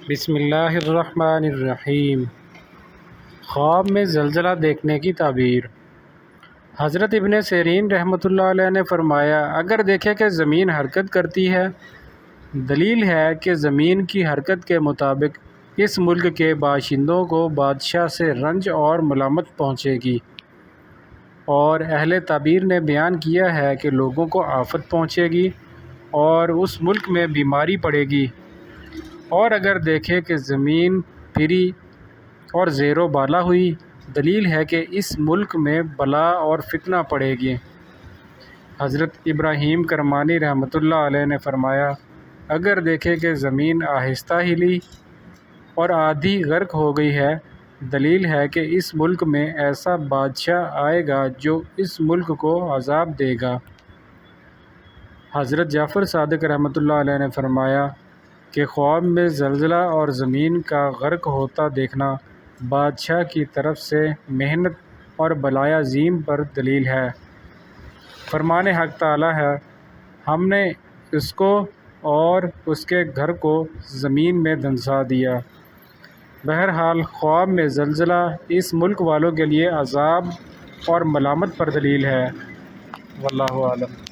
بسم اللہ الرحمن الرحیم۔ خواب میں زلزلہ دیکھنے کی تعبیر۔ حضرت ابن سیرین رحمۃ اللہ علیہ نے فرمایا، اگر دیکھے کہ زمین حرکت کرتی ہے، دلیل ہے کہ زمین کی حرکت کے مطابق اس ملک کے باشندوں کو بادشاہ سے رنج اور ملامت پہنچے گی، اور اہل تعبیر نے بیان کیا ہے کہ لوگوں کو آفت پہنچے گی اور اس ملک میں بیماری پڑے گی۔ اور اگر دیکھے کہ زمین پھری اور زیر و بالا ہوئی، دلیل ہے کہ اس ملک میں بلا اور فتنہ پڑے گی۔ حضرت ابراہیم کرمانی رحمۃ اللہ علیہ نے فرمایا، اگر دیکھے کہ زمین آہستہ ہلی اور آدھی غرق ہو گئی ہے، دلیل ہے کہ اس ملک میں ایسا بادشاہ آئے گا جو اس ملک کو عذاب دے گا۔ حضرت جعفر صادق رحمۃ اللہ علیہ نے فرمایا کہ خواب میں زلزلہ اور زمین کا غرق ہوتا دیکھنا بادشاہ کی طرف سے محنت اور بلائے عظیم پر دلیل ہے۔ فرمان حق تعالی ہے، ہم نے اس کو اور اس کے گھر کو زمین میں دھنسا دیا۔ بہرحال خواب میں زلزلہ اس ملک والوں کے لیے عذاب اور ملامت پر دلیل ہے۔ واللہ اعلم۔